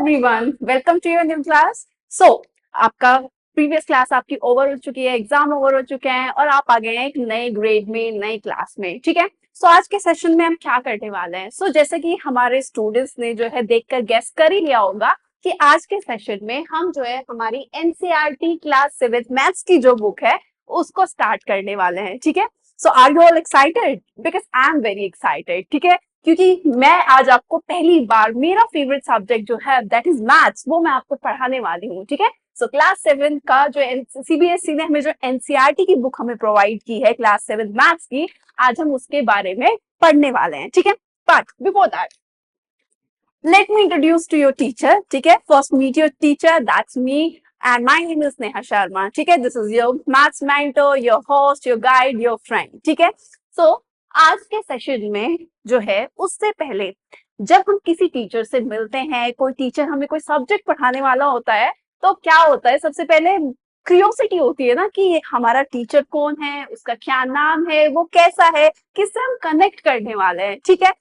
Everyone, welcome to your new class. आपका previous class आपकी over हो चुकी है, एग्जाम ओवर हो चुके हैं और आप आ गए हैं एक नए ग्रेड में, नई क्लास में। ठीक है। आज के सेशन में हम क्या करने वाले हैं? जैसे कि हमारे स्टूडेंट्स ने जो है देखकर गेस कर ही लिया होगा कि आज के सेशन में हम जो है हमारी एनसीईआरटी क्लास 7 मैथ्स की जो बुक है उसको स्टार्ट करने वाले हैं। ठीक है। Are you all excited? Because I am very excited. ठीक है, क्योंकि मैं आज आपको पहली बार मेरा फेवरेट सब्जेक्ट जो है दैट इज मैथ्स, वो मैं आपको पढ़ाने वाली हूँ। ठीक है। क्लास 7 का जो सीबीएसई ने हमें जो एनसीईआरटी की बुक हमें प्रोवाइड की है क्लास 7 मैथ्स की, आज हम उसके बारे में पढ़ने वाले हैं। ठीक है। But before that let me introduce to your teacher. ठीक है, first meet your teacher, that's me and my name is Neha Sharma. ठीक है, this is your maths mentor, your host, your guide, your friend. ठीक है। आज के सेशन में जो है उससे पहले जब हम किसी टीचर से मिलते हैं, कोई टीचर हमें कोई सब्जेक्ट पढ़ाने वाला होता है, तो क्या होता है, सबसे पहले क्यूरियोसिटी होती है ना कि हमारा टीचर कौन है, उसका क्या नाम है, वो कैसा है, किससे हम कनेक्ट करने वाले हैं। ठीक है।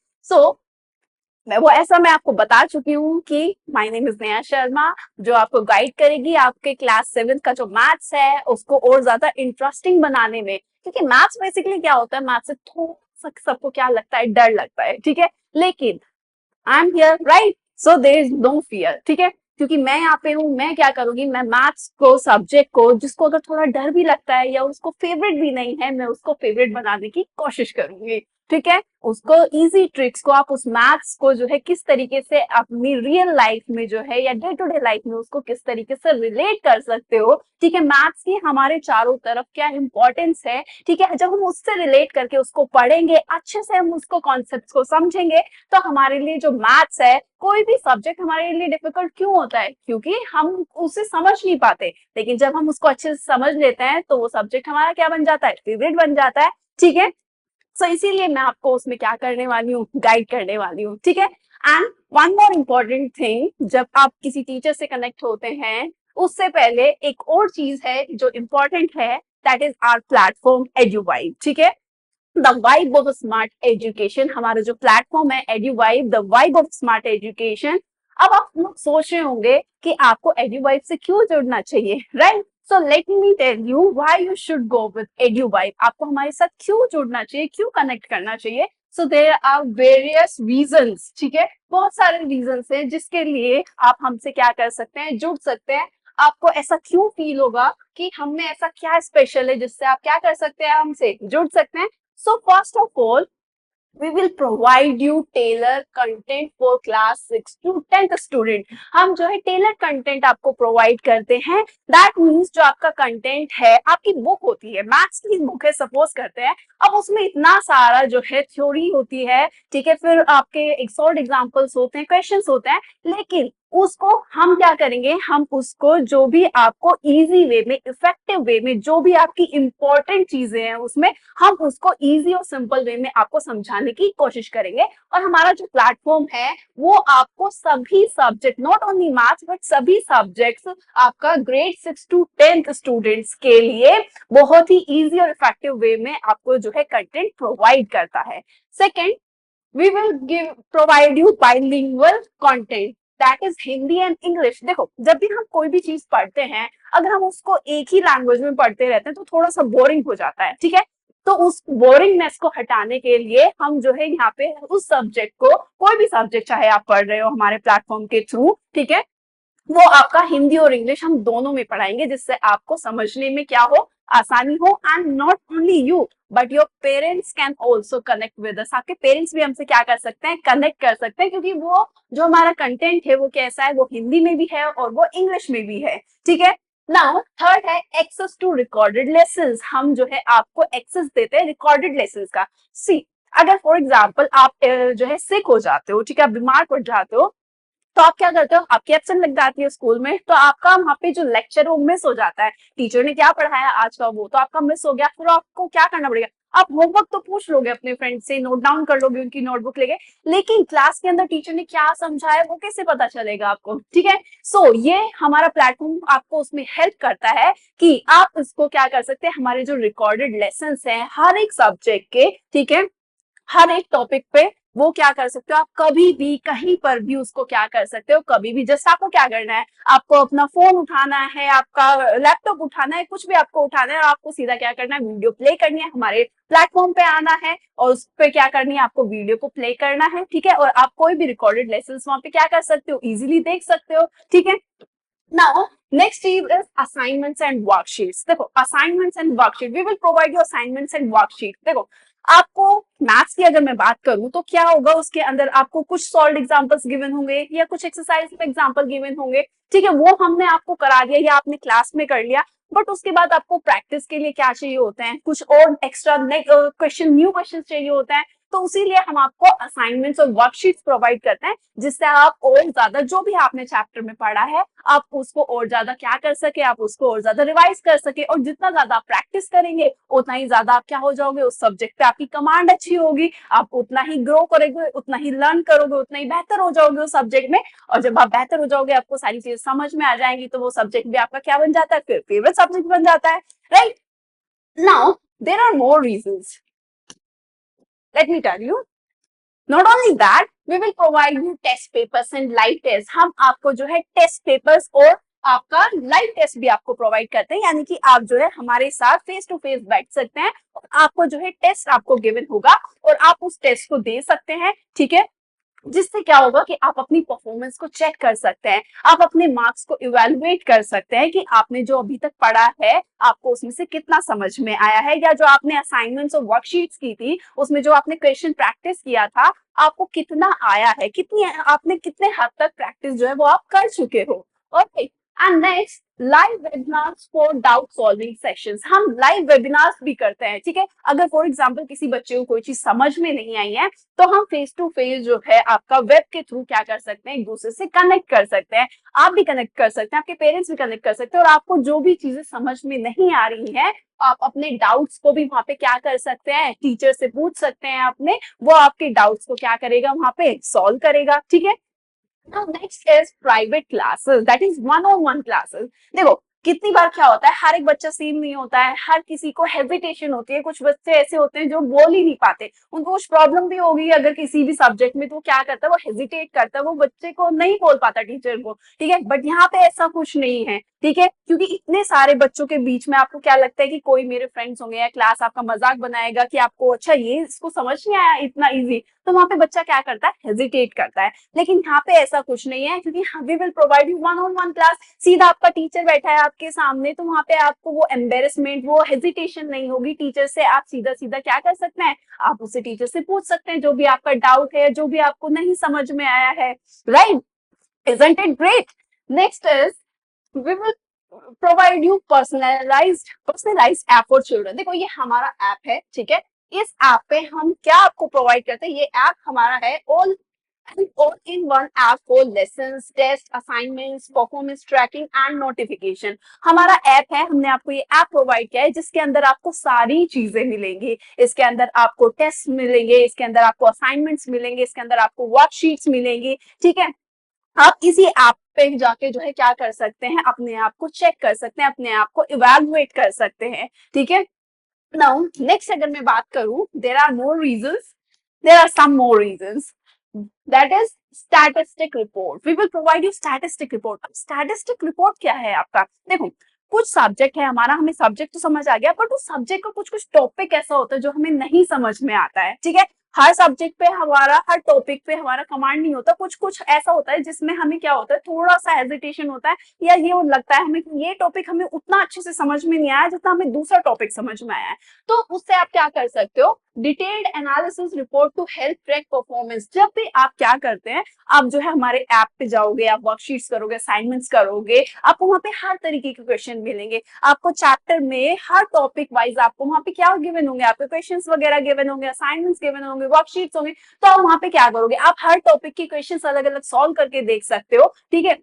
मैं आपको बता चुकी हूँ कि my name is Neha Sharma, जो आपको गाइड करेगी आपके क्लास 7 का जो मैथ्स है उसको और ज्यादा इंटरेस्टिंग बनाने में। क्योंकि मैथ्स बेसिकली क्या होता है, मैथ्स से थोड़ा सा सबको क्या लगता है, डर लगता है। ठीक है, लेकिन I am here, right? There is no fear. ठीक है, क्योंकि मैं यहाँ पे हूँ। मैं क्या करूंगी, मैं मैथ्स को, सब्जेक्ट को, जिसको अगर थोड़ा डर भी लगता है या उसको फेवरेट भी नहीं है, मैं उसको फेवरेट बनाने की कोशिश करूंगी। ठीक है, उसको इजी ट्रिक्स को, आप उस मैथ्स को जो है किस तरीके से अपनी रियल लाइफ में जो है या डे टू डे लाइफ में उसको किस तरीके से रिलेट कर सकते हो। ठीक है, मैथ्स की हमारे चारों तरफ क्या इंपॉर्टेंस है। ठीक है, जब हम उससे रिलेट करके उसको पढ़ेंगे, अच्छे से हम उसको कॉन्सेप्ट को समझेंगे, तो हमारे लिए जो मैथ्स है, कोई भी सब्जेक्ट हमारे लिए डिफिकल्ट क्यों होता है? क्योंकि हम उसे समझ नहीं पाते। लेकिन जब हम उसको अच्छे से समझ लेते हैं तो वो सब्जेक्ट हमारा क्या बन जाता है, फेवरेट बन जाता है। ठीक है, इसीलिए मैं आपको उसमें क्या करने वाली हूँ, गाइड करने वाली हूँ। ठीक है। And one more important thing, जब आप किसी टीचर से कनेक्ट होते हैं उससे पहले एक और चीज है जो इम्पोर्टेंट है, that is our platform Eduvibe. ठीक है, the vibe of smart education, हमारा जो प्लेटफॉर्म है Eduvibe, the vibe of smart education. अब आप लोग सोच रहे होंगे कि आपको एडुवाइब से क्यों जुड़ना चाहिए, right? Let me tell you why you should go with Eduvibe. आपको हमारे साथ क्यों जुड़ना चाहिए, क्यों कनेक्ट करना चाहिए? There are various reasons. ठीक है, बहुत सारे रीजंस हैं जिसके लिए आप हमसे क्या कर सकते हैं, जुड़ सकते हैं। आपको ऐसा क्यों फील होगा कि हम में ऐसा क्या स्पेशल है जिससे आप क्या कर सकते हैं, हमसे जुड़ सकते हैं? First of all, we will provide you tailor content for class 6 to 10th student। हम जो है टेलर कंटेंट आपको प्रोवाइड करते हैं। दैट मीन्स जो आपका कंटेंट है, आपकी बुक होती है, मैथ्स की बुक है सपोज करते हैं, अब उसमें इतना सारा जो है थ्योरी होती है। ठीक है, फिर आपके एक्सॉर्ट एग्जांपल्स होते हैं, क्वेश्चंस होते हैं, लेकिन उसको हम क्या करेंगे, हम उसको जो भी आपको इजी वे में, इफेक्टिव वे में, जो भी आपकी इंपॉर्टेंट चीजें हैं उसमें, हम उसको इजी और सिंपल वे में आपको समझाने की कोशिश करेंगे। और हमारा जो प्लेटफॉर्म है वो आपको सभी subject, not only maths but सभी सब्जेक्ट्स, आपका ग्रेड 6 to 10th स्टूडेंट्स के लिए बहुत ही इजी और इफेक्टिव वे में आपको जो है कंटेंट प्रोवाइड करता है। Second, we will provide you bilingual content, that is Hindi and English. देखो, जब भी हम कोई भी चीज पढ़ते हैं, अगर हम उसको एक ही लैंग्वेज में पढ़ते रहते हैं तो थोड़ा सा बोरिंग हो जाता है। ठीक है, तो उस बोरिंगनेस को हटाने के लिए हम जो है यहाँ पे उस सब्जेक्ट को, कोई भी सब्जेक्ट चाहे आप पढ़ रहे हो हमारे प्लेटफॉर्म के थ्रू, ठीक है, वो आपका हिंदी और इंग्लिश हम दोनों में पढ़ाएंगे, जिससे आपको समझने में क्या हो, आसानी हो। And not only you but your parents can also connect with us. आपके पेरेंट्स भी हमसे क्या कर सकते हैं, कनेक्ट कर सकते हैं, क्योंकि वो जो हमारा कंटेंट है वो कैसा है, वो हिंदी में भी है और वो इंग्लिश में भी है। ठीक है। नाउ थर्ड है एक्सेस टू रिकॉर्डेड लेसन्स। हम जो है आपको एक्सेस देते हैं रिकॉर्डेड लेसन्स का। सी, अगर फॉर एग्जाम्पल आप जो है सिक हो जाते हो, ठीक है, आप बीमार पड़ जाते हो, तो आप क्या करते हो, आपकी एब्सेंट लग जाती है स्कूल में, तो आपका वहाँ पे जो लेक्चर वो मिस हो जाता है। टीचर ने क्या पढ़ाया आज का वो तो आपका मिस हो गया। फिर आपको क्या करना पड़ेगा, आप होमवर्क तो पूछ लोगे अपने फ्रेंड से, नोट डाउन कर लोगे उनकी नोटबुक लेके, लेकिन क्लास के अंदर टीचर ने क्या समझाया वो कैसे पता चलेगा आपको? ठीक है, ये हमारा प्लेटफॉर्म आपको उसमें हेल्प करता है कि आप इसको क्या कर सकते हैं, हमारे जो रिकॉर्डेड लेसन है हर एक सब्जेक्ट के, ठीक है, हर एक टॉपिक पे वो क्या कर सकते हो आप, कभी भी कहीं पर भी उसको क्या कर सकते हो, कभी भी। जैसे आपको क्या करना है, आपको अपना फोन उठाना है, आपका लैपटॉप उठाना है, कुछ भी आपको उठाना है, और आपको सीधा क्या करना है, वीडियो प्ले करनी है, हमारे प्लेटफॉर्म पे आना है और उस पे क्या करनी है, आपको वीडियो को प्ले करना है, ठीक है। और आप कोई भी रिकॉर्डेड लेसन वहां पे क्या कर सकते हो, इजीली देख सकते हो, ठीक है। Now, next is assignments and worksheets. देखो assignments and worksheet, we will provide you assignments and worksheet. देखो आपको मैथ्स की अगर मैं बात करूं तो क्या होगा, उसके अंदर आपको कुछ सॉल्व एग्जांपल्स गिवन होंगे या कुछ एक्सरसाइज के एग्जांपल गिवन होंगे, ठीक है। वो हमने आपको करा दिया या आपने क्लास में कर लिया, बट उसके बाद आपको प्रैक्टिस के लिए क्या चाहिए होते हैं, कुछ और एक्स्ट्रा क्वेश्चन, न्यू क्वेश्चन चाहिए होते हैं। तो इसीलिए हम आपको असाइनमेंट्स और वर्कशीट्स प्रोवाइड करते हैं, जिससे आप और ज्यादा जो भी आपने चैप्टर में पढ़ा है आप उसको और ज्यादा क्या कर सके, आप उसको और ज्यादा रिवाइज कर सके। और जितना ज्यादा आप प्रैक्टिस करेंगे उतना ही ज्यादा आप क्या हो जाओगे, उस सब्जेक्ट पे आपकी कमांड अच्छी होगी, आप उतना ही ग्रो करोगे, उतना ही लर्न करोगे, उतना ही बेहतर हो जाओगे उस सब्जेक्ट में। और जब आप बेहतर हो जाओगे, आपको सारी चीजें समझ में आ जाएंगी, तो वो सब्जेक्ट भी आपका क्या बन जाता है, फिर फेवरेट सब्जेक्ट बन जाता है, right. Now there are more reasons, let me tell you. Not only that, we will provide you test papers and live test. हम आपको जो है टेस्ट पेपर्स और आपका लाइव टेस्ट भी आपको प्रोवाइड करते हैं, यानी कि आप जो है हमारे साथ फेस टू फेस बैठ सकते हैं और आपको जो है टेस्ट आपको गिवन होगा और आप उस टेस्ट को दे सकते हैं, ठीक है। जिससे क्या होगा कि आप अपनी परफॉर्मेंस को चेक कर सकते हैं, आप अपने मार्क्स को इवेलुएट कर सकते हैं कि आपने जो अभी तक पढ़ा है आपको उसमें से कितना समझ में आया है, या जो आपने असाइनमेंट्स और वर्कशीट्स की थी उसमें जो आपने क्वेश्चन प्रैक्टिस किया था आपको कितना आया है, कितनी आपने कितने हद तक प्रैक्टिस जो है वो आप कर चुके हो। Okay, and next live webinars for doubt solving sessions. हम लाइव वेबिनार्स भी करते हैं, ठीक है। अगर फॉर एग्जांपल किसी बच्चे को कोई चीज समझ में नहीं आई है तो हम फेस टू फेस जो है आपका वेब के थ्रू क्या कर सकते हैं, एक दूसरे से कनेक्ट कर सकते हैं। आप भी कनेक्ट कर सकते हैं, आपके पेरेंट्स भी कनेक्ट कर सकते हैं, और आपको जो भी चीजें समझ में नहीं आ रही है आप अपने डाउट्स को भी वहां पे क्या कर सकते हैं, टीचर से पूछ सकते हैं अपने, वो आपके डाउट्स को क्या करेगा, वहां पे सॉल्व करेगा, ठीक है। Now next is private classes, that is one-on-one classes. देखो कितनी बार क्या होता है, हर एक बच्चा सेम नहीं होता है, हर किसी को हेजिटेशन होती है, कुछ बच्चे ऐसे होते हैं जो बोल ही नहीं पाते, उनको कुछ प्रॉब्लम भी होगी अगर किसी भी सब्जेक्ट में, तो क्या करता है वो हेजिटेट करता है, वो बच्चे को नहीं बोल पाता टीचर को, ठीक है। बट यहाँ पे ऐसा कुछ नहीं है, ठीक है, क्योंकि इतने सारे बच्चों के बीच में आपको क्या लगता है कि कोई मेरे फ्रेंड्स होंगे या क्लास आपका मजाक बनाएगा कि आपको अच्छा ये इसको समझ नहीं आया इतना इजी, तो वहां पे बच्चा क्या करता है, हेजिटेट करता है। लेकिन यहाँ पे ऐसा कुछ नहीं है, क्योंकि we will provide you one on one class, सीधा आपका टीचर बैठा है आपके सामने, तो वहां पे आपको वो एम्बेरसमेंट, वो हेजिटेशन नहीं होगी टीचर से, आप सीधा सीधा क्या कर सकते हैं, आप उससे टीचर से पूछ सकते हैं जो भी आपका डाउट है, जो भी आपको नहीं समझ में आया है, right. Isn't it great? Next is we will provide you personalized app for children. देखो ये हमारा ऐप है, ठीक है। इस ऐप पे हम क्या आपको प्रोवाइड करते हैं, ये ऐप हमारा है all in one app for lessons, test, assignments, performance tracking and notification. हमारा ऐप है, हमने आपको ये ऐप प्रोवाइड किया है जिसके अंदर आपको सारी चीजें मिलेंगी, इसके अंदर आपको टेस्ट मिलेंगे, इसके अंदर आपको असाइनमेंट्स मिलेंगे, इसके अंदर आपको वर्कशीट्स मिलेंगी, ठीक है। आप इसी ऐप पे जाके जो है क्या कर सकते हैं, अपने आप को चेक कर सकते हैं, अपने आप को इवेलुएट कर सकते हैं, ठीक है। नाउ नेक्स्ट अगर मैं बात करूं, there are more reasons, there are some more reasons, that is statistic report. We will provide you statistic report. Statistic report क्या है आपका, देखो कुछ सब्जेक्ट है हमारा, हमें सब्जेक्ट तो समझ आ गया, बट उस सब्जेक्ट का कुछ कुछ टॉपिक ऐसा होता है जो हमें नहीं समझ में आता है, ठीक है। हर सब्जेक्ट पे हमारा, हर टॉपिक पे हमारा कमांड नहीं होता, कुछ कुछ ऐसा होता है जिसमें हमें क्या होता है, थोड़ा सा हेजिटेशन होता है, या ये लगता है हमें कि ये टॉपिक हमें उतना अच्छे से समझ में नहीं आया जितना हमें दूसरा टॉपिक समझ में आया है। तो उससे आप क्या कर सकते हो, detailed analysis report to help track performance. जब भी आप क्या करते हैं, आप जो है हमारे ऐप पे जाओगे, आप वर्कशीट्स करोगे, असाइनमेंट्स करोगे, आपको वहां पे हर तरीके के क्वेश्चन मिलेंगे, आपको चैप्टर में हर टॉपिक वाइज आपको वहां पे क्या गिवन होंगे, आपके क्वेश्चंस वगैरह गिवन होंगे, असाइनमेंट्स गिवन होंगे, वर्कशीट्स होंगे। तो आप वहां पे क्या करोगे, आप हर टॉपिक के क्वेश्चंस अलग अलग सॉल्व करके देख सकते हो, ठीक है।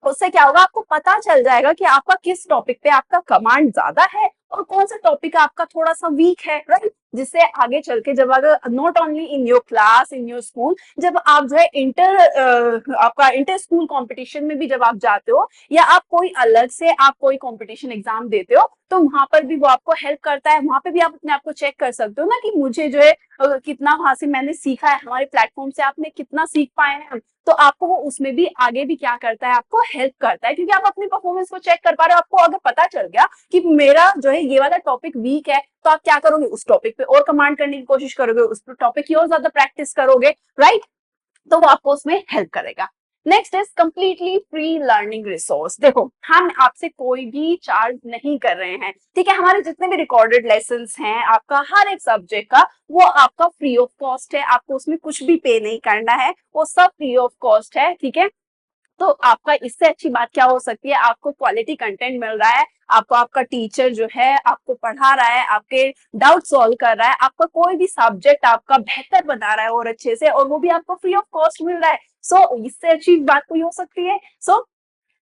उससे क्या होगा, आपको पता चल जाएगा कि आपका किस टॉपिक पे आपका कमांड ज्यादा है और कौन सा टॉपिक आपका थोड़ा सा वीक है, राइट, जिससे आगे चल के जब अगर not only in your class in your school, जब आप जो है आपका इंटर स्कूल कंपटीशन में भी जब आप जाते हो या आप कोई अलग से आप कोई कंपटीशन एग्जाम देते हो, तो वहां पर भी वो आपको हेल्प करता है। वहां पे भी आप अपने आप को चेक कर सकते हो ना कि मुझे जो है कितना वहां से मैंने सीखा है, हमारे प्लेटफॉर्म से आपने कितना सीख पाए हैं। तो आपको वो उसमें भी आगे भी क्या करता है, आपको हेल्प करता है, क्योंकि आप अपनी परफॉर्मेंस को चेक कर पा रहे हो। आपको अगर पता चल गया कि मेरा जो है ये वाला टॉपिक वीक है, तो आप क्या करोगे, उस टॉपिक पे और कमांड करने की कोशिश करोगे, उस टॉपिक की और ज्यादा प्रैक्टिस करोगे, राइट। तो वो आपको उसमें हेल्प करेगा। Next is completely free learning resource. देखो, हम आपसे कोई भी चार्ज नहीं कर रहे हैं, ठीक है। हमारे जितने भी रिकॉर्डेड लेसन हैं आपका हर एक सब्जेक्ट का, वो आपका फ्री ऑफ कॉस्ट है। आपको उसमें कुछ भी पे नहीं करना है, वो सब फ्री ऑफ कॉस्ट है, ठीक है। तो आपका इससे अच्छी बात क्या हो सकती है, आपको क्वालिटी कंटेंट मिल रहा है, आपको आपका टीचर जो है आपको पढ़ा रहा है, आपके डाउट सॉल्व कर रहा है, आपका कोई भी सब्जेक्ट आपका बेहतर बना रहा है और अच्छे से, और वो भी आपको फ्री ऑफ कॉस्ट मिल रहा है। सो इससे अच्छी बात कोई हो सकती है। So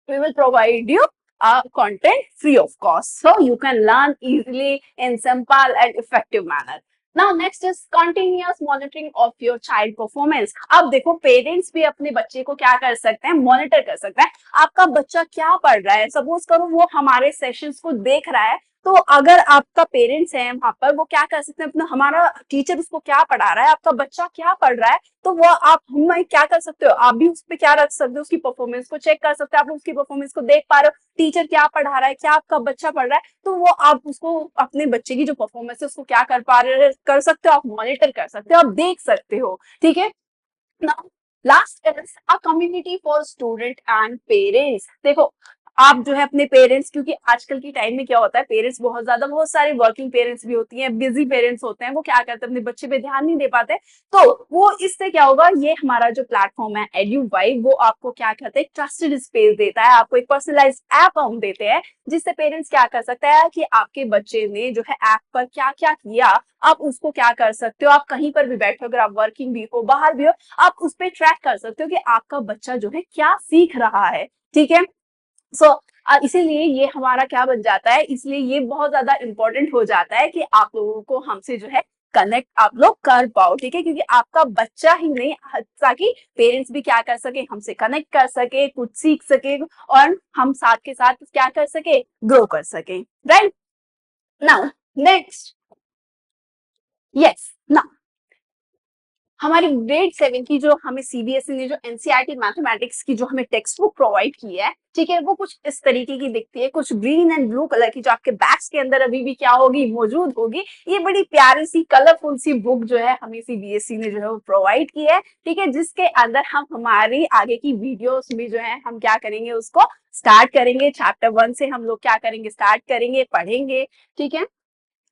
we will provide you a content free of cost, so you can learn easily in simple and effective manner. Now next is continuous monitoring of your child performance. अब देखो, पेरेंट्स भी अपने बच्चे को क्या कर सकते हैं, मॉनिटर कर सकते हैं। आपका बच्चा क्या पढ़ रहा है, सपोज करो वो हमारे सेशंस को देख रहा है, तो अगर आपका पेरेंट्स है वहां पर, वो क्या कर सकते हैं, अपना हमारा टीचर उसको क्या पढ़ा रहा है, आपका बच्चा क्या पढ़ रहा है, तो वो आप हम क्या कर सकते हो, आप भी उस पर क्या रख सकते हो, उसकी परफॉर्मेंस को चेक कर सकते हो। आप उसकी परफॉर्मेंस को देख पा रहे हो, टीचर क्या पढ़ा रहा है, क्या आपका बच्चा पढ़ रहा है, तो वो आप उसको अपने बच्चे की जो परफॉर्मेंस है उसको क्या कर पा रहे कर सकते हो, आप मॉनिटर कर सकते हो, आप देख सकते हो, ठीक है। Last is a community for student and parents. देखो, आप जो है अपने पेरेंट्स, क्योंकि आजकल की टाइम में क्या होता है, पेरेंट्स बहुत ज्यादा, बहुत सारे वर्किंग पेरेंट्स भी होती हैं, बिजी पेरेंट्स होते हैं, वो क्या करते हैं, अपने बच्चे पे ध्यान नहीं दे पाते। तो वो इससे क्या होगा, ये हमारा जो प्लेटफॉर्म है एड्यू वाइब, वो आपको क्या कहते हैं, ट्रस्टेड स्पेस देता है, आपको एक पर्सनलाइज ऐप हम देते हैं, जिससे पेरेंट्स क्या कर सकते हैं कि आपके बच्चे ने जो है ऐप पर क्या क्या किया, आप उसको क्या कर सकते हो, आप कहीं पर भी बैठे हो, अगर आप वर्किंग भी हो, बाहर भी हो, आप उस पर ट्रैक कर सकते हो कि आपका बच्चा जो है क्या सीख रहा है, ठीक है। सो इसीलिए ये हमारा क्या बन जाता है, इसलिए ये बहुत ज्यादा इंपॉर्टेंट हो जाता है कि आप लोगों को हमसे जो है कनेक्ट आप लोग कर पाओ, ठीक है, क्योंकि आपका बच्चा ही नहीं, ताकि पेरेंट्स भी क्या कर सके, हमसे कनेक्ट कर सके, कुछ सीख सके, और हम साथ के साथ क्या कर सके, ग्रो कर सके, right. Now next, yes, now हमारी ग्रेड 7 की जो हमें सीबीएसई ने जो एनसीईआरटी मैथमेटिक्स की जो हमें टेक्स्ट बुक प्रोवाइड की है, ठीक है, वो कुछ इस तरीके की दिखती है, कुछ ग्रीन एंड ब्लू कलर की, जो आपके बैग्स के अंदर अभी भी क्या होगी, मौजूद होगी। ये बड़ी प्यारी सी कलरफुल सी बुक जो है हमें सीबीएसई ने जो है वो प्रोवाइड की है, ठीक है, जिसके अंदर हम हमारी आगे की वीडियोस में जो है हम क्या करेंगे, उसको स्टार्ट करेंगे। चैप्टर 1 से हम लोग क्या करेंगे, स्टार्ट करेंगे, पढ़ेंगे, ठीक है।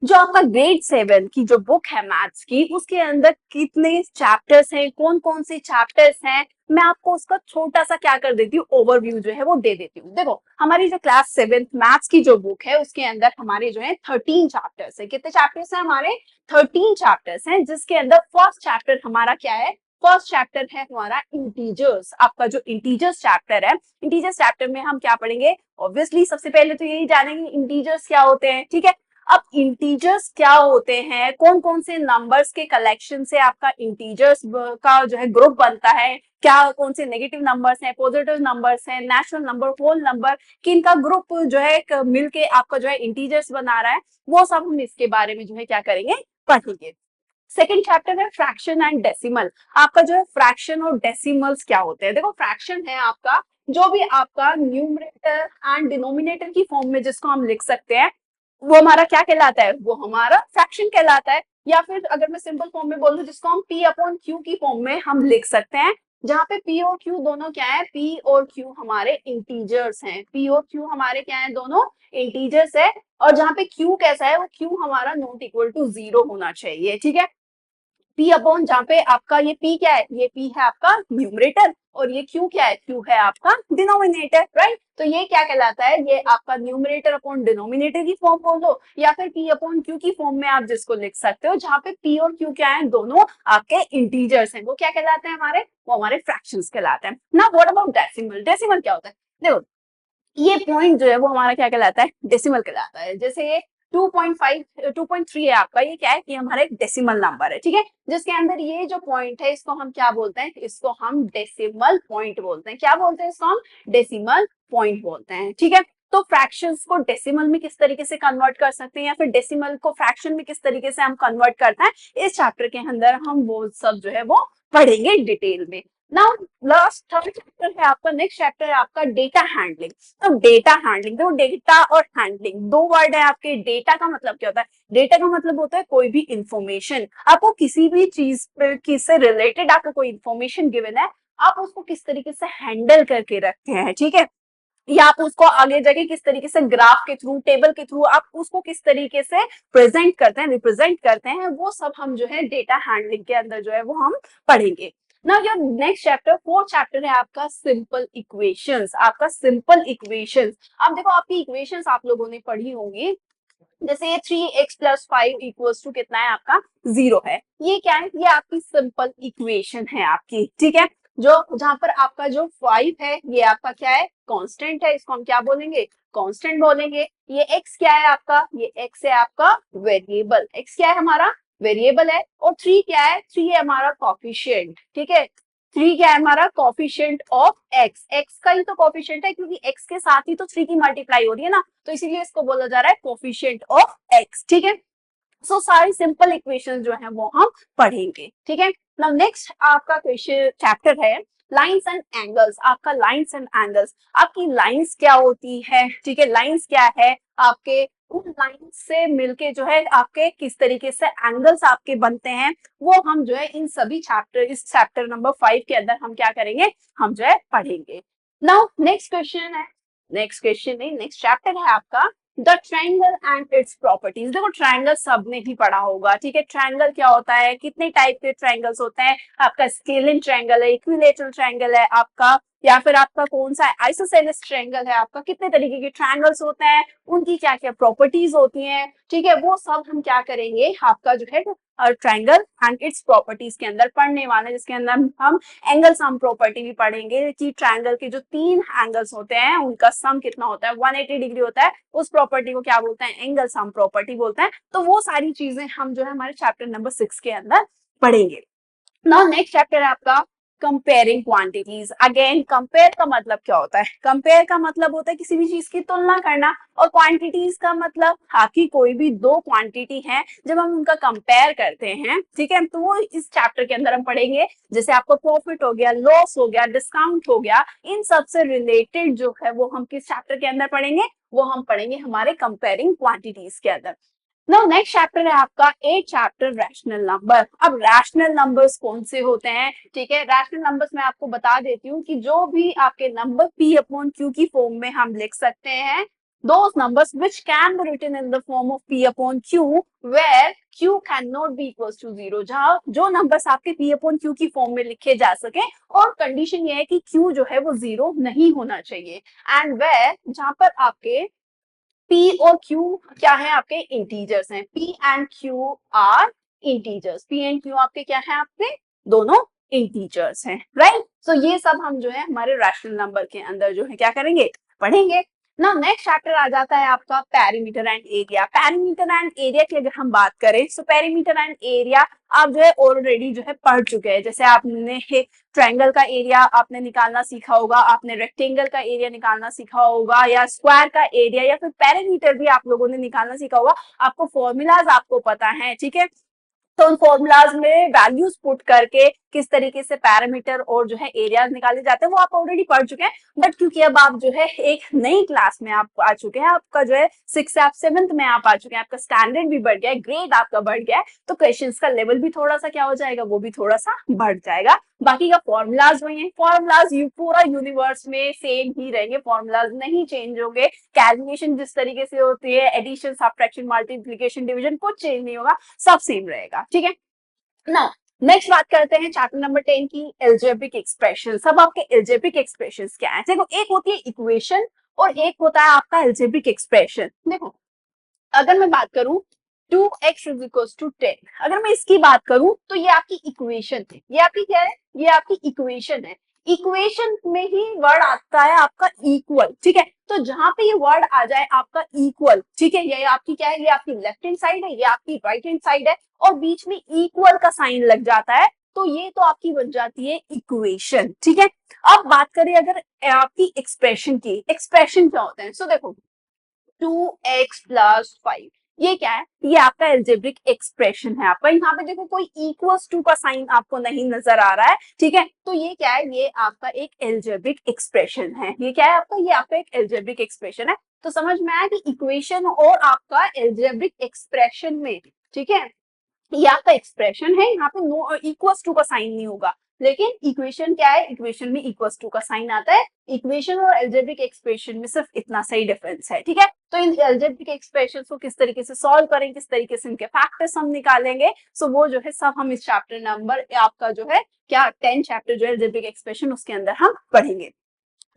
जो आपका ग्रेड 7 की जो बुक है मैथ्स की, उसके अंदर कितने चैप्टर्स हैं, कौन कौन से चैप्टर्स हैं, मैं आपको उसका छोटा सा क्या कर देती हूँ, ओवरव्यू जो है वो दे देती हूँ। देखो, हमारी जो क्लास 7 मैथ्स की जो बुक है, उसके अंदर हमारे जो है 13 चैप्टर्स है। कितने चैप्टर्स हैं हमारे, 13 चैप्टर्स हैं, जिसके अंदर फर्स्ट चैप्टर हमारा क्या है, फर्स्ट चैप्टर है हमारा इंटीजर्स। आपका जो इंटीजर्स चैप्टर है, इंटीजर्स चैप्टर में हम क्या पढ़ेंगे, ऑब्वियसली सबसे पहले तो यही जानेंगे इंटीजर्स क्या होते हैं, ठीक है। अब इंटीजर्स क्या होते हैं, कौन कौन से नंबर्स के कलेक्शन से आपका इंटीजर्स का जो है ग्रुप बनता है, क्या कौन से नेगेटिव नंबर्स हैं, पॉजिटिव नंबर्स हैं, नेचुरल नंबर, होल नंबर, किन का ग्रुप जो है मिलके आपका जो है इंटीजर्स बना रहा है, वो सब हम इसके बारे में जो है क्या करेंगे, पढ़ेंगे। सेकेंड चैप्टर है फ्रैक्शन एंड डेसिमल। आपका जो है फ्रैक्शन और डेसिमल्स क्या होते हैं। देखो, फ्रैक्शन है आपका जो भी आपका न्यूमरेटर एंड डिनोमिनेटर की फॉर्म में जिसको हम लिख सकते हैं, वो हमारा क्या कहलाता है, वो हमारा फ्रैक्शन कहलाता है। या फिर अगर मैं सिंपल फॉर्म में बोलूं, जिसको हम पी अपॉन क्यू की फॉर्म में हम लिख सकते हैं, जहाँ पे पी और क्यू दोनों क्या है, पी और क्यू हमारे इंटीजर्स हैं, पी और क्यू हमारे क्या है, दोनों इंटीजर्स है। और जहाँ पे क्यू कैसा है, वो क्यू हमारा नॉट इक्वल टू 0 होना चाहिए, ठीक है। पी अपॉन, जहाँ पे आपका ये पी क्या है, ये पी है आपका न्यूमरेटर, और ये क्यू क्या है, क्यू है आपका डिनोमिनेटर, राइट। तो ये क्या कहलाता है, ये आपका न्यूमरेटर अपॉन डिनोमिनेटर की फॉर्म बोल दो, या फिर पी अपॉन क्यू की फॉर्म में आप जिसको लिख सकते हो, जहाँ पे पी और क्यू क्या है, दोनों आपके इंटीजर्स हैं, वो क्या कहलाते हैं हमारे, वो हमारे फ्रैक्शंस कहलाते हैं ना। व्हाट अबाउट डेसिमल, डेसिमल क्या होता है, देखो ये पॉइंट जो है वो हमारा क्या कहलाता है, डेसिमल कहलाता है। जैसे 2.3 है आपका, ये क्या है कि हमारा एक डेसिमल नंबर है, ठीक है, जिसके अंदर ये जो पॉइंट है इसको हम क्या बोलते हैं, इसको हम डेसिमल पॉइंट बोलते हैं। क्या बोलते हैं इसको हम? डेसिमल पॉइंट बोलते हैं, ठीक है। तो फ्रैक्शंस को डेसिमल में किस तरीके से कन्वर्ट कर सकते हैं या फिर डेसिमल को फ्रैक्शन में किस तरीके से हम कन्वर्ट करते हैं, इस चैप्टर के अंदर हम वो सब जो है वो पढ़ेंगे डिटेल में। नाउ लास्ट थर्ड चैप्टर है आपका, नेक्स्ट चैप्टर है आपका डेटा हैंडलिंग। तो डेटा हैंडलिंग, तो डेटा और हैंडलिंग दो वर्ड है आपके। डेटा का मतलब क्या होता है? डेटा का मतलब होता है कोई भी इंफॉर्मेशन, आपको किसी भी चीज से रिलेटेड आपको कोई इंफॉर्मेशन गिवन है, आप उसको किस तरीके से हैंडल करके रखते हैं, ठीक है, या आप उसको आगे जाके किस तरीके से ग्राफ के थ्रू, टेबल के थ्रू आप उसको किस तरीके से प्रेजेंट करते हैं, रिप्रेजेंट करते हैं, वो सब हम जो है डेटा हैंडलिंग के अंदर जो है वो हम पढ़ेंगे। ना your next chapter, fourth chapter है आपका सिंपल इक्वेशंस। आपका सिंपल इक्वेशंस, आप देखो आपकी इक्वेशंस आप लोगों ने पढ़ी होंगी, जैसे ये 3x+5 इक्वल्स टू कितना है आपका 0 है, ये क्या है, ये आपकी सिंपल इक्वेशन है आपकी, ठीक है। जो जहां पर आपका जो 5 है ये आपका क्या है, कांस्टेंट है, इसको हम क्या बोलेंगे, कांस्टेंट बोलेंगे। ये x क्या है आपका, ये x है आपका वेरिएबल, x क्या है हमारा वेरिएबल है। और 3 क्या है, 3 है हमारा कॉफिशिएंट, ठीक है, 3 क्या है हमारा कॉफिशिएंट ऑफ x, x का ही तो कॉफिशिएंट है क्योंकि x के साथ ही तो 3 की मल्टीप्लाई हो रही है ना, तो इसीलिए इसको बोला जा रहा है कोफिशिएंट ऑफ x, ठीक है। सो सारी सिंपल इक्वेशन जो है वो हम पढ़ेंगे, ठीक है। नाउ नेक्स्ट आपका क्वेश्चन चैप्टर है लाइंस एंड एंगल्स। आपका लाइंस एंड एंगल्स, आपकी लाइंस क्या होती है, ठीक है, लाइंस क्या है आपके, उन लाइंस से मिलके जो है आपके किस तरीके से एंगल्स आपके बनते हैं, वो हम जो है इन सभी चैप्टर, इस चैप्टर नंबर 5 के अंदर हम क्या करेंगे, हम जो है पढ़ेंगे। नाउ नेक्स्ट क्वेश्चन है, नेक्स्ट क्वेश्चन नहीं, नेक्स्ट चैप्टर है आपका the triangle and its properties. देखो ट्रायंगल सबने ही पढ़ा होगा, ठीक है, ट्रायंगल क्या होता है, कितने टाइप के ट्रायंगल्स होते हैं, आपका स्केलिन ट्रायंगल है, इक्विलेटरल ट्रायंगल है आपका, या फिर आपका कौन सा आइसोसेलेस ट्रायंगल है आपका, कितने तरीके के ट्रायंगल्स होते हैं, उनकी क्या क्या प्रॉपर्टीज होती हैं, ठीक है, वो सब हम क्या करेंगे आपका जो है ट्रायंगल एंड इट्स प्रॉपर्टीज के अंदर पढ़ने वाले, जिसके अंदर हम एंगल सम प्रॉपर्टी भी पढ़ेंगे कि ट्रायंगल के जो 3 एंगल्स होते हैं उनका सम कितना होता है, 180 डिग्री होता है, उस प्रॉपर्टी को क्या बोलते हैं, एंगल सम प्रॉपर्टी बोलते हैं। तो वो सारी चीजें हम जो है हमारे चैप्टर नंबर 6 के अंदर पढ़ेंगे। नाउ नेक्स्ट चैप्टर है आपका कंपेयरिंग क्वांटिटीज। अगेन कंपेयर का मतलब क्या होता है, कंपेयर का मतलब होता है किसी भी चीज की तुलना करना, और क्वांटिटीज का मतलब बाकी कोई भी दो क्वांटिटी है जब हम उनका कंपेयर करते हैं, ठीक है, तो वो इस चैप्टर के अंदर हम पढ़ेंगे। जैसे आपको प्रॉफिट हो गया, लॉस हो गया, डिस्काउंट हो गया, इन सब से रिलेटेड जो है वो हम किस चैप्टर के अंदर पढ़ेंगे, वो हम पढ़ेंगे हमारे कंपेयरिंग क्वांटिटीज के अंदर। नाउ नेक्स्ट चैप्टर है आपका 8 चैप्टर रैशनल नंबर। अब रैशनल नंबर्स कौन से होते हैं, ठीक है, रैशनल नंबर्स मैं आपको बता देती हूँ कि जो भी आपके नंबर p अपॉन q की फॉर्म में हम लिख सकते हैं, those numbers which can be written in the form of p upon q where q cannot be equals to 0, जहाँ जो नंबर्स आपके p अपॉन q की फॉर्म में लिखे जा सके, और कंडीशन ये है कि q जो है वो 0 नहीं होना चाहिए, एंड where जहाँ पर आपके P और Q क्या है, आपके इंटीजर्स हैं, P and Q are integers, P and Q आपके क्या है, आपके दोनों इंटीजर्स हैं, राइट। सो ये सब हम जो है हमारे रैशनल नंबर के अंदर जो है क्या करेंगे, पढ़ेंगे। नाउ नेक्स्ट चैप्टर आ जाता है आपका perimeter and area. Perimeter and area की अगर हम बात करें, सो पेरीमीटर एंड एरिया आप जो है ऑलरेडी जो है पढ़ चुके हैं। जैसे आपने ट्रायंगल का एरिया आपने निकालना सीखा होगा, आपने रेक्टेंगल का एरिया निकालना सीखा होगा, या स्क्वायर का एरिया, या फिर पेरीमीटर भी आप लोगों ने निकालना सीखा होगा, आपको फॉर्मूलाज आपको पता है, ठीक है। तो उन फॉर्मूलाज में वैल्यूज पुट करके किस तरीके से पैरामीटर और जो है एरियाज निकाले जाते हैं वो आप ऑलरेडी पढ़ चुके हैं। बट क्योंकि अब आप जो है एक नई क्लास में आप आ चुके हैं, आपका जो है 6 से आप 7th में आप आ चुके हैं, आपका स्टैंडर्ड भी बढ़ गया है, ग्रेड आपका बढ़ गया है, तो क्वेश्चंस का लेवल भी थोड़ा सा क्या हो जाएगा, वो भी थोड़ा सा बढ़ जाएगा। बाकी का फॉर्मूलाज वही है, फॉर्मूलाज पूरा यूनिवर्स में सेम ही रहेंगे, फॉर्मूलाज नहीं चेंज होंगे, कैलकुलेशन जिस तरीके से होती है, एडिशन, सब्ट्रैक्शन, मल्टीप्लिकेशन, डिवीजन, कुछ चेंज नहीं होगा, सब सेम रहेगा, ठीक है ना। नेक्स्ट बात करते हैं चैप्टर नंबर 10 की, एल्जेब्रिक एक्सप्रेशन। सब आपके एल्जेब्रिक एक्सप्रेशंस क्या है, देखो एक होती है इक्वेशन और एक होता है आपका एल्जेब्रिक एक्सप्रेशन। देखो अगर मैं बात करूं 2x इज इक्वल्स टू 10, अगर मैं इसकी बात करूं तो ये आपकी इक्वेशन है, ये आपकी क्या है, ये आपकी इक्वेशन है। इक्वेशन में ही वर्ड आता है आपका इक्वल, ठीक है, तो जहां पे ये वर्ड आ जाए आपका इक्वल, ठीक है, ये आपकी क्या है, ये आपकी लेफ्ट हैंड साइड है, ये आपकी राइट हैंड साइड है, और बीच में इक्वल का साइन लग जाता है, तो ये तो आपकी बन जाती है इक्वेशन, ठीक है। अब बात करें अगर आपकी एक्सप्रेशन की, एक्सप्रेशन क्या होता है, सो देखो 2x+5 ये क्या है, ये आपका एल्जेब्रिक एक्सप्रेशन है आपका। यहाँ पे देखो कोई इक्वल्स टू का साइन आपको नहीं नजर आ रहा है, ठीक है, तो ये क्या है, ये आपका एक एल्जेब्रिक एक्सप्रेशन है। ये क्या है आपका, ये आपका एक एल्जेब्रिक एक्सप्रेशन है। तो समझ में आया कि इक्वेशन और आपका एल्जेब्रिक एक्सप्रेशन में, ठीक है, ये आपका एक्सप्रेशन है, यहाँ पे नो इक्वल्स टू का साइन नहीं होगा, लेकिन इक्वेशन क्या है, इक्वेशन में इक्वल्स टू का साइन आता है। इक्वेशन और एल्जेब्रिक एक्सप्रेशन में सिर्फ इतना सही डिफरेंस है, ठीक है। तो इन एल्जेब्रिक एक्सप्रेशन को किस तरीके से सॉल्व करेंगे, किस तरीके से इनके फैक्टर्स हम निकालेंगे, सो वो जो है सब हम इस चैप्टर नंबर आपका जो है क्या 10 चैप्टर जो है एल्जेब्रिक एक्सप्रेशन, उसके अंदर हम पढ़ेंगे।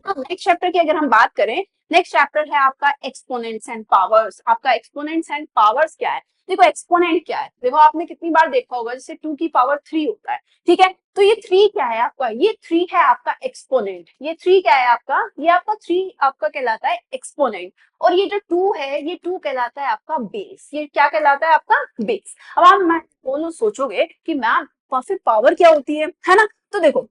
अब नेक्स्ट चैप्टर की अगर हम बात करें, नेक्स्ट चैप्टर है आपका एक्सपोनेंट्स एंड पावर्स। आपका एक्सपोनेंट्स एंड पावर्स क्या है, देखो एक्सपोनेंट क्या है, देखो आपने कितनी बार देखा होगा, जैसे 2 की पावर 3 होता है, ठीक है, तो ये 3 क्या है आपका, ये 3 है आपका एक्सपोनेंट। ये 3 क्या है आपका, ये आपका 3 आपका कहलाता है एक्सपोनेंट, और ये जो 2 है, ये 2 कहलाता है आपका बेस। ये क्या कहलाता है आपका बेस। अब आप मैं बोलो सोचोगे कि मैम फिर पावर क्या होती है ना, तो देखो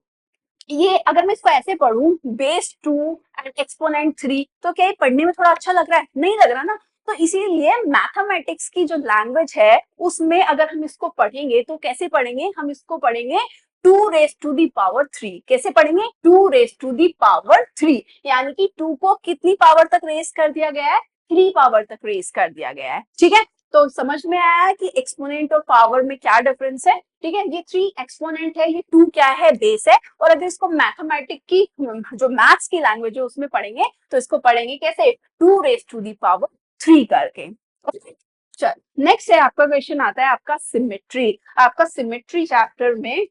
ये अगर मैं इसको ऐसे पढ़ूं बेस 2 एंड एक्सपोनेंट 3, तो क्या ये पढ़ने में थोड़ा अच्छा लग रहा है, नहीं लग रहा ना। तो इसीलिए मैथमेटिक्स की जो लैंग्वेज है उसमें अगर हम इसको पढ़ेंगे तो कैसे पढ़ेंगे, हम इसको पढ़ेंगे 2 raised to the power 3। कैसे पढ़ेंगे, 2 raised to the power 3, यानी कि 2 को कितनी पावर तक रेस कर दिया गया है, 3 पावर तक रेस कर दिया गया है, ठीक है। तो समझ में आया कि एक्सपोनेंट और पावर में क्या डिफरेंस है, ठीक है। ये 3 एक्सपोनेंट है, ये 2 क्या है, बेस है। और अगर इसको मैथमेटिक्स की जो मैथ्स की लैंग्वेज है उसमें पढ़ेंगे तो इसको पढ़ेंगे कैसे, 2 raised to the power 3 करके। चल नेक्स्ट है आपका क्वेश्चन आता है आपका सिमेट्री। आपका सिमेट्री चैप्टर में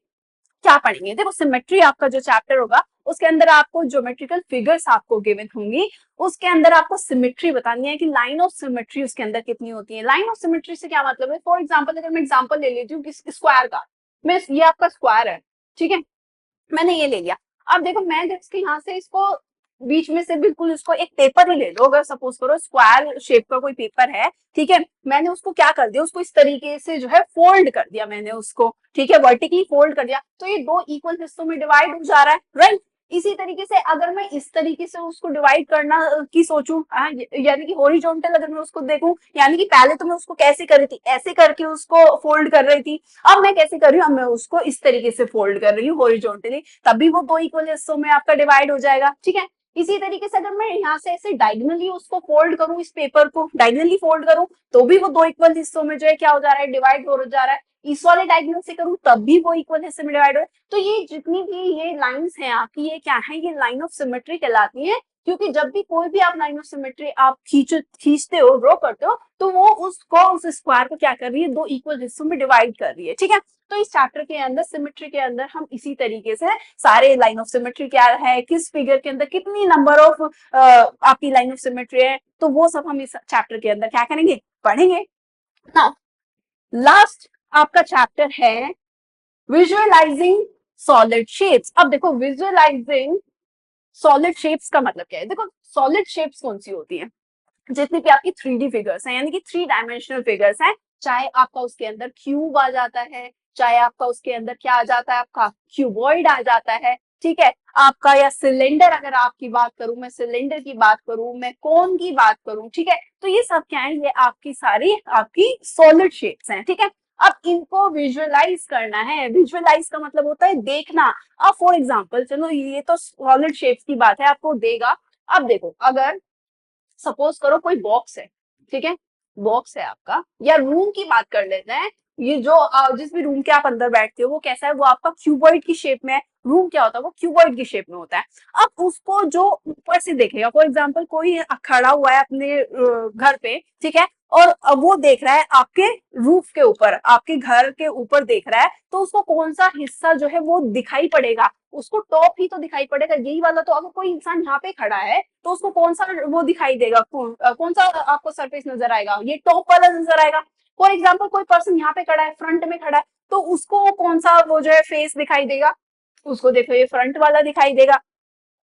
क्या पढ़ेंगे, देखो सिमेट्री आपका जो चैप्टर होगा उसके अंदर आपको ज्योमेट्रिकल फिगर्स आपको गिवन होंगी, उसके अंदर आपको सिमेट्री बतानी है कि लाइन ऑफ सिमेट्री उसके अंदर कितनी होती है। लाइन ऑफ सिमेट्री से क्या मतलब है, फॉर एग्जांपल अगर मैं एग्जांपल ले लेती हूँ स्क्वायर का, मैं ये आपका स्क्वायर है, ठीक है, मैंने ये ले लिया। अब देखो मैं जब इसके यहाँ से इसको बीच में से बिल्कुल इसको एक पेपर ही ले लो, अगर सपोज करो स्क्वायर शेप का कोई पेपर है, ठीक है, मैंने उसको क्या कर दिया, उसको इस तरीके से जो है फोल्ड कर दिया मैंने उसको, ठीक है, वर्टिकली फोल्ड कर दिया, तो ये 2 इक्वल हिस्सों में डिवाइड हो जा रहा है, राइट। इसी तरीके से अगर मैं इस तरीके से उसको डिवाइड करना की सोचूं, यानी कि हॉरिजॉन्टल अगर मैं उसको देखूं, यानी कि पहले तो मैं उसको कैसे कर रही थी, ऐसे करके उसको फोल्ड कर रही थी, अब मैं कैसे कर रही हूँ, अब मैं उसको इस तरीके से फोल्ड कर रही हूँ हॉरिजॉन्टली, तभी वो 2 इक्वल हिस्सों में आपका डिवाइड हो जाएगा, ठीक है। इसी तरीके से अगर मैं यहाँ से ऐसे डायगनली उसको फोल्ड करूं, इस पेपर को डायगनली फोल्ड करूं, तो भी वो 2 इक्वल हिस्सों में जो है क्या हो जा रहा है, डिवाइड हो जा रहा है। इस वाले डायगोनल से करूं तब भी वो इक्वल हिस्से में डिवाइड हो। तो ये जितनी भी ये लाइंस हैं आपकी, ये क्या है, ये लाइन ऑफ सिमेट्री कहलाती है, क्योंकि जब भी कोई भी आप लाइन ऑफ सिमेट्री आप खींचते हो, ड्रॉ करते हो, तो वो उसको उस स्क्वायर को क्या कर रही है, 2 इक्वल हिस्सों में डिवाइड कर रही है, ठीक है। तो इस चैप्टर के अंदर सिमेट्री के अंदर हम इसी तरीके से सारे लाइन ऑफ सिमेट्री क्या है, किस फिगर के अंदर कितनी नंबर ऑफ आपकी लाइन ऑफ सिमेट्री है, तो वो सब हम इस चैप्टर के अंदर क्या करेंगे, पढ़ेंगे ना। लास्ट आपका चैप्टर है विजुअलाइजिंग सॉलिड शेप्स। अब देखो विजुअलाइजिंग सॉलिड शेप्स का मतलब क्या है, देखो सॉलिड शेप्स कौन सी होती है, जितनी भी आपकी 3D फिगर्स हैं, यानी कि 3 डायमेंशनल फिगर्स हैं, चाहे आपका उसके अंदर क्यूब आ जाता है, चाहे आपका उसके अंदर क्या आ जाता है, आपका क्यूबॉइड आ जाता है, ठीक है, आपका या सिलेंडर, अगर आपकी बात करूं, मैं सिलेंडर की बात करूं, मैं कोन की बात करूं, ठीक है, तो ये सब क्या है, ये आपकी सारी आपकी सॉलिड शेप्स हैं, ठीक है। अब इनको विजुअलाइज करना है, विजुअलाइज का मतलब होता है देखना। अब फॉर एग्जाम्पल चलो ये तो सॉलिड शेप्स की बात है, आपको देगा। अब देखो अगर सपोज करो कोई बॉक्स है, ठीक है, बॉक्स है आपका, या रूम की बात कर लेते हैं, ये जो जिस भी रूम के आप अंदर बैठते हो वो कैसा है, वो आपका क्यूबॉइड की शेप में है। रूम क्या होता है, वो क्यूबॉइड की शेप में होता है। अब उसको जो ऊपर से देखेगा, फॉर एग्जांपल कोई खड़ा हुआ है अपने घर पे, ठीक है, और अब वो देख रहा है आपके रूफ के ऊपर, आपके घर के ऊपर देख रहा है, तो उसको कौन सा हिस्सा जो है वो दिखाई पड़ेगा, उसको टॉप ही तो दिखाई पड़ेगा, यही वाला। तो अगर कोई इंसान यहाँ पे खड़ा है तो उसको कौन सा वो दिखाई देगा, कौन सा आपको सरफेस नजर आएगा, ये टॉप वाला नजर आएगा। फॉर एग्जाम्पल कोई पर्सन यहाँ पे खड़ा है, फ्रंट में खड़ा है, तो उसको कौन सा वो जो है फेस दिखाई देगा, उसको देखो ये फ्रंट वाला दिखाई देगा।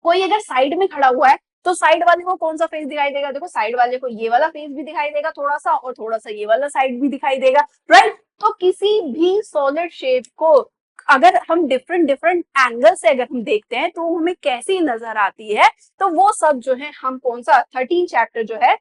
कोई अगर साइड में खड़ा हुआ है तो साइड वाले को कौन सा फेस दिखाई देगा? देखो साइड वाले को ये वाला फेस भी दिखाई देगा थोड़ा सा, और थोड़ा सा ये वाला साइड भी दिखाई देगा, राइट? तो किसी भी सॉलिड शेप को अगर हम डिफरेंट डिफरेंट एंगल से अगर हम देखते हैं तो हमें कैसी नजर आती है, तो वो सब जो है हम कौन सा 13 चैप्टर जो है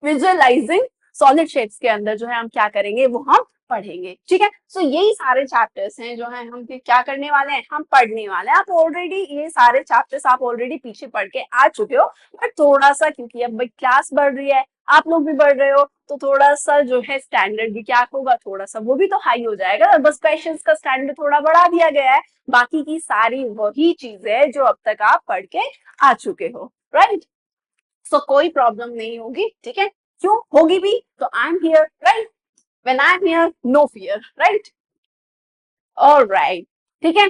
विजुअलाइजिंग सॉलिड शेप्स के अंदर जो है हम क्या करेंगे, वो हम पढ़ेंगे, ठीक है? सो यही सारे चैप्टर्स हैं जो है हम क्या करने वाले हैं, हम पढ़ने वाले हैं। आप ऑलरेडी ये सारे चैप्टर्स आप ऑलरेडी पीछे पढ़ के आ चुके हो, बट थोड़ा सा क्योंकि अब क्लास बढ़ रही है, आप लोग भी बढ़ रहे हो, तो थोड़ा सा जो है स्टैंडर्ड भी क्या होगा, थोड़ा सा वो भी तो हाई हो जाएगा, बस क्वेश्चंस का स्टैंडर्ड थोड़ा बढ़ा दिया गया है। बाकी की सारी वही चीजें जो अब तक आप पढ़ के आ चुके हो, राइट? सो कोई प्रॉब्लम नहीं होगी, ठीक है? क्यों होगी भी तो I am here, right? When I am here no fear, right? Alright, ठीक है?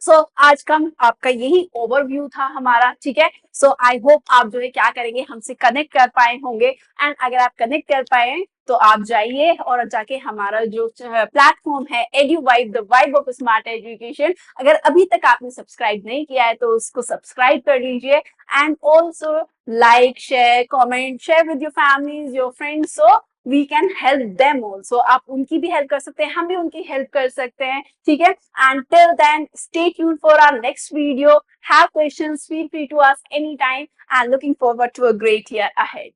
सो आज का आपका यही ओवरव्यू था हमारा, ठीक है? सो आई होप आप जो है क्या करेंगे, हमसे कनेक्ट कर पाए होंगे, एंड अगर आप कनेक्ट कर पाए तो आप जाइए और जाके हमारा जो प्लेटफॉर्म है Eduvibe, the vibe of smart education, अगर अभी तक आपने सब्सक्राइब नहीं किया है तो उसको सब्सक्राइब कर लीजिए, and also like, share, comment, share with your families, your friends, so we can help them also. आप उनकी भी हेल्प कर सकते हैं, हम भी उनकी हेल्प कर सकते हैं, ठीक है? And till then, stay tuned for our next video. Have questions, feel free to ask anytime, and looking forward to a great year ahead.